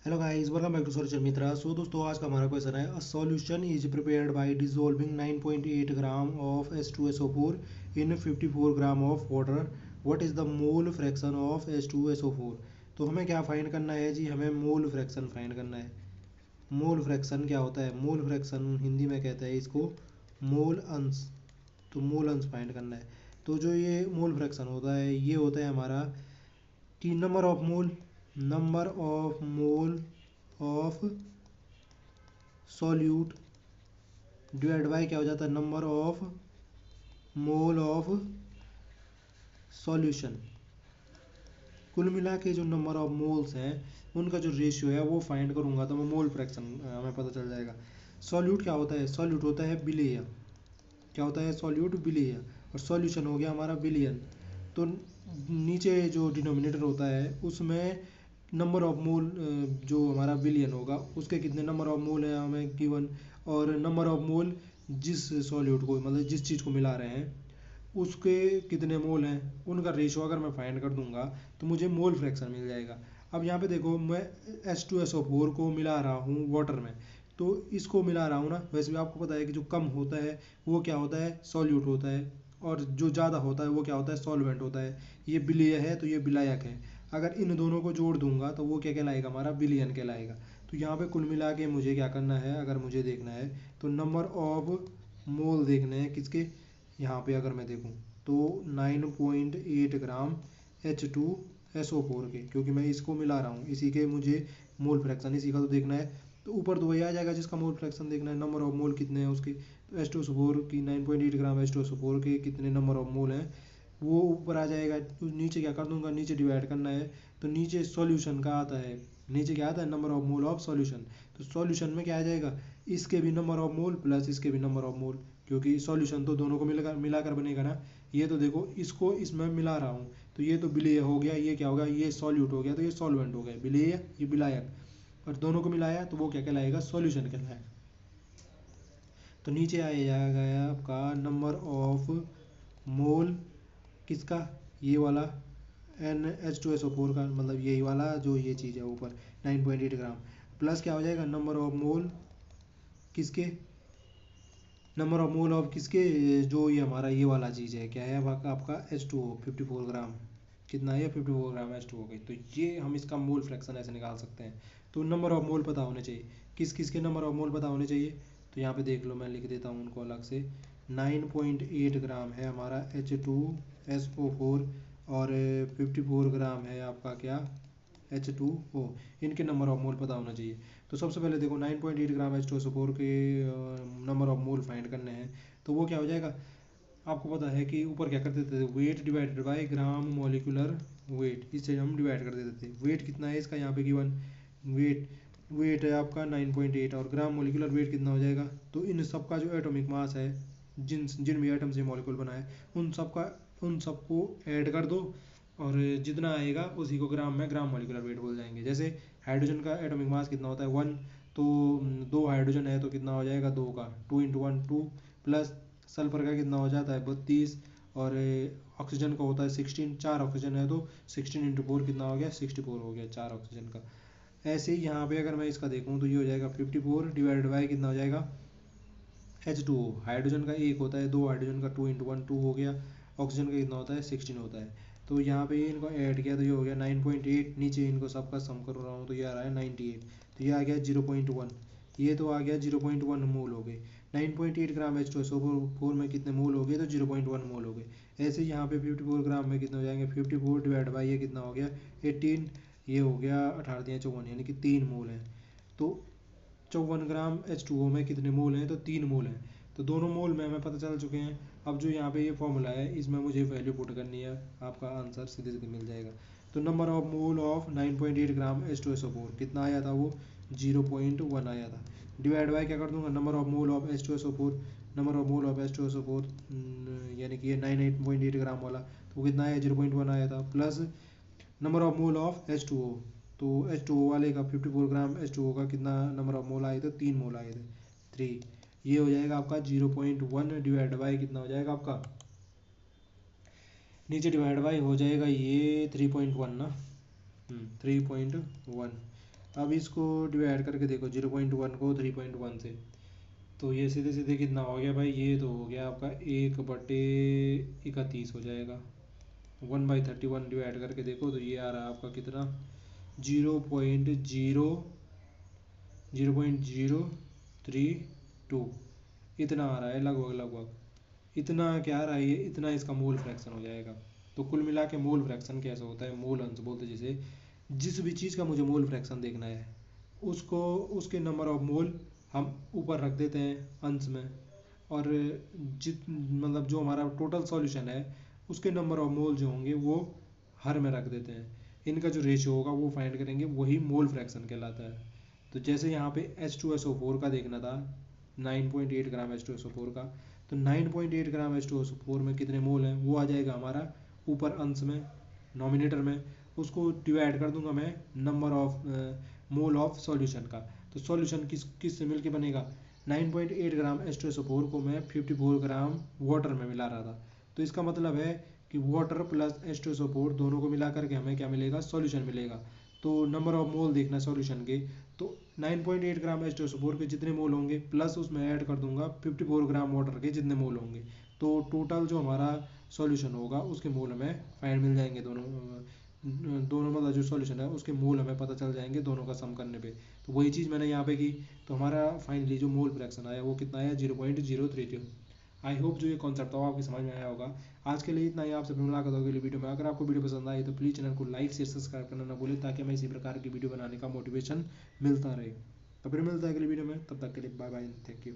Hello guys, welcome back to solution Mitra. So दोस्तों, आज का हमारा क्वेश्चन है, a solution is prepared by dissolving 9.8 gram of H2SO4 in 54 gram of water. What is the mole fraction of H2SO4? तो हमें क्या find करना है जी? हमें मोल फ्रैक्शन फाइंड करना है। मोल फ्रैक्शन क्या होता है? मोल फ्रैक्शन हिंदी में कहते हैं इसको मोल अंश। तो मोल अंश फाइंड करना है। तो जो ये मोल फ्रैक्शन होता है, ये होता है हमारा कि number of mole of solute divide by क्या हो जाता है, number of mole of solution. कुल मिला के जो नंबर ऑफ मोल्स हैं उनका जो रेशियो है वो फाइंड करूंगा तो मैं मोल फ्रैक्शन हमें पता चल जाएगा। सॉल्यूट क्या होता है? सॉल्यूट होता है बिलियन। क्या होता है? Solute billion. और सॉल्यूशन हो गया हमारा बिलियन। तो नीचे जो डिनोमिनेटर होता है उसमें नंबर ऑफ मोल, जो हमारा बिलियन होगा उसके कितने नंबर ऑफ मोल है हमें गिवन। और नंबर ऑफ मोल जिस सॉल्यूट को, मतलब जिस चीज़ को मिला रहे हैं उसके कितने मोल हैं, उनका रेशियो अगर मैं फाइंड कर दूंगा तो मुझे मोल फ्रैक्शन मिल जाएगा। अब यहाँ पे देखो, मैं H2SO4 को मिला रहा हूँ वाटर में, तो इसको मिला रहा हूँ ना। वैसे भी आपको पता है कि जो कम होता है वो क्या होता है? सॉल्यूट होता है। और जो ज़्यादा होता है वो क्या होता है? सॉल्वेंट होता है। ये बिलीय है तो ये बिलायक है। अगर इन दोनों को जोड़ दूंगा तो वो क्या कहलाएगा? हमारा बिलियन कहलाएगा। तो यहाँ पे कुल मिला के मुझे क्या करना है, अगर मुझे देखना है तो नंबर ऑफ मोल देखने हैं किसके। यहाँ पे अगर मैं देखूँ तो 9.8 ग्राम H2SO4 के, क्योंकि मैं इसको मिला रहा हूँ, इसी के मुझे मोल फ्रैक्शन इसी का तो देखना है। तो ऊपर तो वही आ जाएगा जिसका मोल फ्रैक्शन देखना है, नंबर ऑफ मोल कितने हैं उसके। तो H2SO4 की 9.8 ग्राम H2SO4 के कितने नंबर ऑफ मोल हैं वो ऊपर आ जाएगा। तो नीचे क्या कर दूंगा, नीचे डिवाइड करना है। तो नीचे सॉल्यूशन का आता है, नीचे क्या आता है? Number of mole of solution. तो सॉल्यूशन में क्या आ जाएगा? इसके भी नंबर ऑफ मोल प्लस इसके भी नंबर ऑफ मोल, क्योंकि सॉल्यूशन तो दोनों को मिलकर मिलाकर बनेगा ना। ये तो देखो, इसको इसमें मिला रहा हूँ तो ये तो विलेय हो गया, ये क्या हो गया? ये सॉल्यूट हो गया, तो ये सॉल्वेंट हो गया। विलेय ये विलायक। और दोनों को मिलाया तो वो क्या कहलाएगा? सॉल्यूशन कहलाएगा। तो नीचे आ जाएगा आपका नंबर ऑफ मोल किसका? ये वाला NH2SO4 का, मतलब यही वाला जो ये चीज़ है ऊपर 9.8 ग्राम, प्लस क्या हो जाएगा? नंबर ऑफ मोल किसके? नंबर ऑफ मोल ऑफ किसके? जो ये हमारा ये वाला चीज़ है, क्या है आपका H2O 54 ग्राम। कितना है? 54 ग्राम H2O की। तो ये हम इसका मोल फ्रैक्शन ऐसे निकाल सकते हैं। तो नंबर ऑफ मोल पता होने चाहिए। किस किस के नंबर ऑफ मोल पता होने चाहिए? तो यहाँ पे देख लो, मैं लिख देता हूँ उनको अलग से। 9.8 ग्राम है हमारा H2SO4 और 54 ग्राम है आपका क्या? H2O। इनके नंबर ऑफ मोल पता होना चाहिए। तो सबसे पहले देखो, 9.8 ग्राम H2SO4 के नंबर ऑफ मोल फाइंड करने हैं। तो वो क्या हो जाएगा? आपको पता है कि ऊपर क्या करते थे? Weight divided by gram molecular weight, इससे हम डिवाइड कर देते थे। वेट कितना है इसका यहाँ पे गिवन? वेट वेट है आपका 9.8 और ग्राम मोलिकुलर वेट कितना हो जाएगा? तो इन सब का जो एटॉमिक मास है, जिन जिन भी एटम से मॉलिक्यूल बना है उन सबको ऐड कर दो, और जितना आएगा उसी को ग्राम में ग्राम मोलिकुलर वेट बोल जाएंगे। जैसे हाइड्रोजन का एटॉमिक मास कितना होता है? 1। तो दो हाइड्रोजन है तो कितना हो जाएगा? दो का 2 इंटू वन 2, प्लस सल्फर का कितना हो जाता है? 32। और ऑक्सीजन का होता है 16। चार ऑक्सीजन है तो 16 इंटू फोर कितना हो गया? 64 हो गया चार ऑक्सीजन का। ऐसे ही यहाँ पे अगर मैं इसका देखूँ तो ये हो जाएगा 54 डिवाइडेड बाई कितना हो जाएगा? H2O। हाइड्रोजन का एक होता है, दो हाइड्रोजन का 2 इंटू वन 2 हो गया। ऑक्सीजन का कितना होता है? 16 होता है। तो यहाँ पे इनको ऐड किया तो ये हो गया 9.8। नीचे इनको सबका सम कर रहा हूँ तो ये आ रहा है 98। तो ये आ गया 0.1। ये तो आ गया 0.1 मोल हो गए। 9.8 ग्राम H2SO4 में कितने मोल हो गए? तो 0.1 मोल हो गए। ऐसे ही यहाँ पे 54 ग्राम में कितने हो जाएंगे? 54 डिवाइड बाई ये कितना हो गया? 18। ये हो गया 18 दिया 54, यानी कि 3 मोल है। तो 54 ग्राम H2O में कितने मोल हैं? तो 3 मोल हैं। तो दोनों मोल में हमें पता चल चुके हैं। अब जो यहाँ पे ये फॉर्मूला है इसमें मुझे वैल्यू पुट करनी है, आपका आंसर सीधे सीधे मिल जाएगा। तो number of mole of 9.8 gram H2SO4 कितना आया था? वो 0.1 आया था। डिवाइड बाय क्या कर दूंगा? Number of mole of H2SO4। Number of mole of H2SO4 यानी कि ये 98.8 ग्राम वाला, तो कितना आया? 0.1 आया था, plus number of mole of H2O। तो H2O वाले का 54 ग्राम H2O का कितना नंबर ऑफ मोल आए थे? 3 मोल आए थे, 3। ये हो जाएगा आपका 0.1 डिवाइड बाई कितना हो जाएगा आपका? नीचे डिवाइड बाई हो जाएगा ये 3.1 ना। 3.1 अब इसको डिवाइड करके देखो 0.1 को 3.1 से, तो ये सीधे सीधे कितना हो गया भाई, ये तो हो गया आपका 1/31 हो जाएगा। 1/31 डिवाइड करके देखो तो ये आ रहा है आपका कितना, 0.032 इतना आ रहा है लगभग लगभग। इतना क्या आ रहा है, ये इतना इसका मोल फ्रैक्शन हो जाएगा। तो कुल मिला के मोल फ्रैक्शन कैसे होता है, मोल अंश बोलते हैं जिसे, जिस भी चीज़ का मुझे मोल फ्रैक्शन देखना है उसको, उसके नंबर ऑफ मोल हम ऊपर रख देते हैं अंश में, और जित मतलब जो हमारा टोटल सॉल्यूशन है उसके नंबर ऑफ मोल जो होंगे वो हर में रख देते हैं। इनका जो रेशियो होगा वो फाइंड करेंगे, वही मोल फ्रैक्शन कहलाता है। तो जैसे यहाँ पे H2SO4 का देखना था, 9.8 ग्राम H2SO4 का, तो 9.8 ग्राम H2SO4 में कितने मोल हैं वो आ जाएगा हमारा ऊपर अंश में, नॉमिनेटर में। उसको डिवाइड कर दूंगा मैं number of mole of solution का। तो सॉल्यूशन किस से मिलके बनेगा, 9.8 ग्राम H2SO4 को मैं 54 ग्राम वाटर में मिला रहा था। तो इसका मतलब है कि वाटर प्लस H2SO4 दोनों को मिला करके हमें क्या मिलेगा, सॉल्यूशन मिलेगा। तो नंबर ऑफ मोल देखना सॉल्यूशन के, तो 9.8 ग्राम H2SO4 के जितने मोल होंगे प्लस उसमें ऐड कर दूंगा 54 ग्राम वाटर के जितने मोल होंगे, तो टोटल जो हमारा सॉल्यूशन होगा उसके मोल हमें फाइंड मिल जाएंगे। दोनों मतलब जो सॉल्यूशन है उसके मोल हमें पता चल जाएंगे दोनों का सम करने पे। तो वही चीज़ मैंने यहाँ पे की, तो हमारा फाइनली जो मोल फ्रैक्शन आया वो कितना आया, 0.032। आई होप जो ये कॉन्सेप्ट था वो आपकी समझ में आया होगा। आज के लिए इतना ही, आपसे फिर मुलाकात होगी अगली वीडियो में। अगर आपको वीडियो पसंद आई तो प्लीज़ चैनल को लाइक शेयर सब्सक्राइब करना ना भूलें, ताकि हमें इसी प्रकार की वीडियो बनाने का मोटिवेशन मिलता रहे। तो फिर मिलता है अगली वीडियो में, तब तक के लिए बाय बाय, थैंक यू।